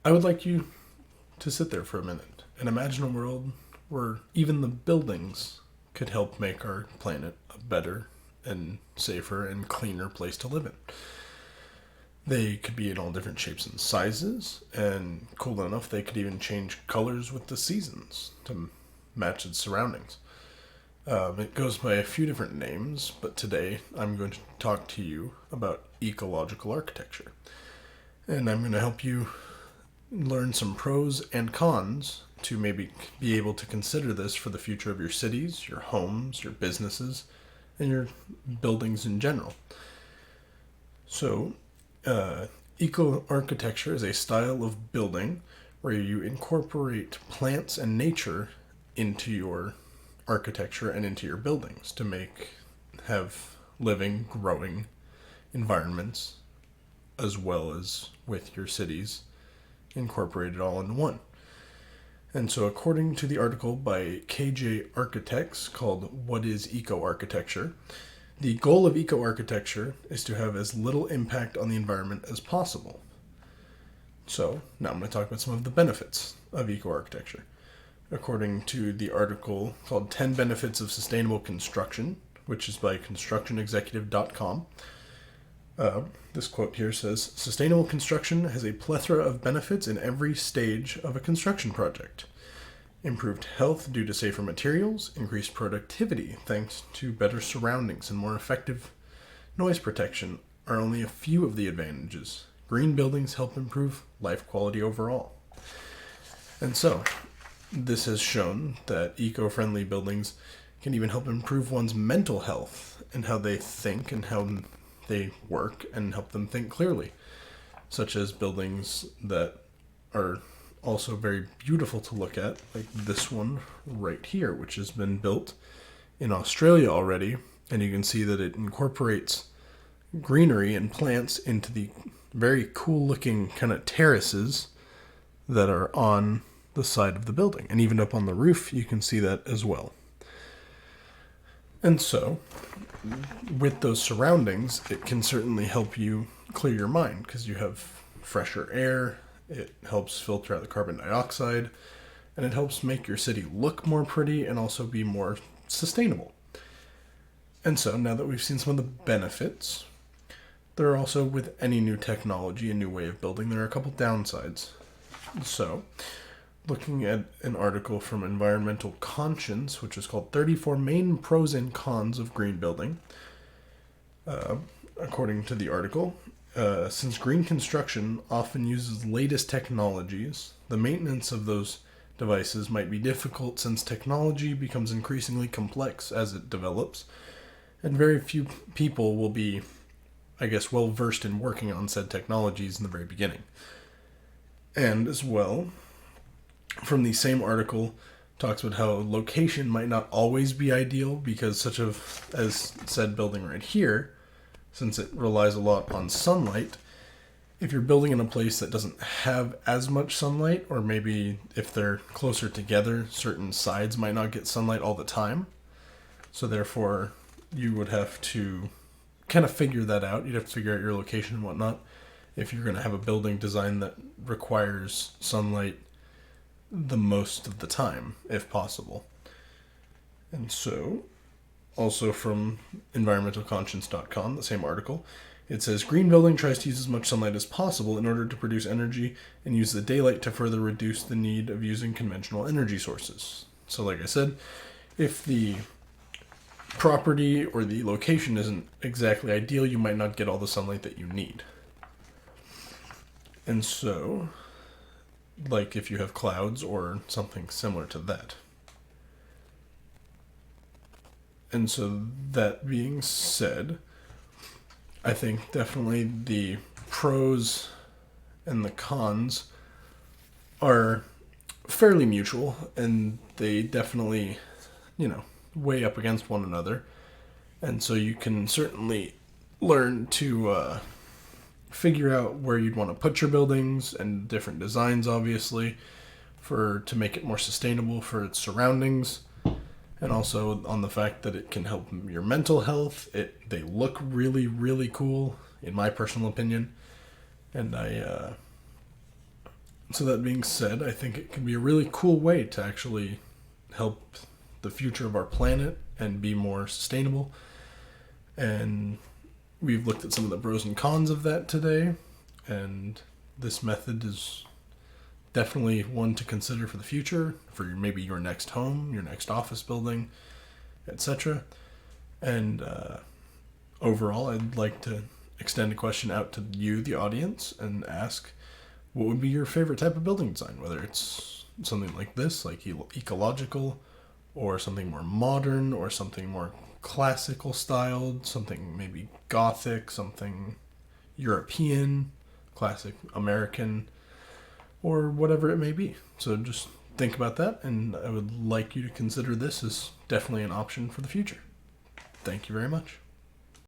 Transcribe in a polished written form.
I would like you to sit there for a minute and imagine a world where even the buildings could help make our planet a better and safer and cleaner place to live in. They could be in all different shapes and sizes, and cool enough, they could even change colors with the seasons to match its surroundings. It goes by a few different names, but today I'm going to talk to you about ecological architecture. And I'm going to help you learn some pros and cons to maybe be able to consider this for the future of your cities, your homes, your businesses, and your buildings in general. So, eco architecture is a style of building where you incorporate plants and nature into your architecture and into your buildings to have living, growing environments as well as with your cities incorporated all into one. And so, according to the article by KJ Architects called What is Eco Architecture, the goal of eco architecture is to have as little impact on the environment as possible. So, now I'm going to talk about some of the benefits of eco architecture. According to the article called 10 Benefits of Sustainable Construction, which is by constructionexecutive.com, this quote here says, "Sustainable construction has a plethora of benefits in every stage of a construction project. Improved health due to safer materials, increased productivity thanks to better surroundings and more effective noise protection are only a few of the advantages. Green buildings help improve life quality overall." And so, this has shown that eco-friendly buildings can even help improve one's mental health and how they think and how they work and help them think clearly, such as buildings that are also very beautiful to look at, like this one right here, which has been built in Australia already, and you can see that it incorporates greenery and plants into the very cool looking kind of terraces that are on the side of the building. And even up on the roof, you can see that as well. And so, with those surroundings, it can certainly help you clear your mind because you have fresher air, it helps filter out the carbon dioxide, and it helps make your city look more pretty and also be more sustainable. And so, now that we've seen some of the benefits, there are also, with any new technology, a new way of building, there are a couple downsides. So, looking at an article from Environmental Conscience, which is called 34 Main Pros and Cons of Green Building. According to the article, since green construction often uses latest technologies, the maintenance of those devices might be difficult since technology becomes increasingly complex as it develops, and very few people will be, well versed in working on said technologies in the very beginning. And as well, from the same article, talks about how location might not always be ideal because as said building right here, since it relies a lot on sunlight, if you're building in a place that doesn't have as much sunlight, or maybe if they're closer together, certain sides might not get sunlight all the time. So therefore, you would have to kind of figure that out. You'd have to figure out your location and whatnot if you're going to have a building design that requires sunlight the most of the time, if possible. And so, also from environmentalconscience.com, the same article, it says, "Green building tries to use as much sunlight as possible in order to produce energy and use the daylight to further reduce the need of using conventional energy sources." So like I said, if the property or the location isn't exactly ideal, you might not get all the sunlight that you need. And so, like if you have clouds or something similar to that. And so, that being said, I think definitely the pros and the cons are fairly mutual, and they definitely, weigh up against one another. And so you can certainly learn to figure out where you'd want to put your buildings and different designs, obviously, to make it more sustainable for its surroundings, and also on the fact that it can help your mental health. They look really, really cool, in my personal opinion, and I So that being said, I think it can be a really cool way to actually help the future of our planet and be more sustainable. And we've looked at some of the pros and cons of that today, and this method is definitely one to consider for the future, for maybe your next home, your next office building, etc. And overall, I'd like to extend a question out to you, the audience, and ask, what would be your favorite type of building design? Whether it's something like this, like ecological, or something more modern, or something more classical styled, something maybe Gothic, something European, classic American, or whatever it may be. So just think about that, and I would like you to consider this as definitely an option for the future. Thank you very much.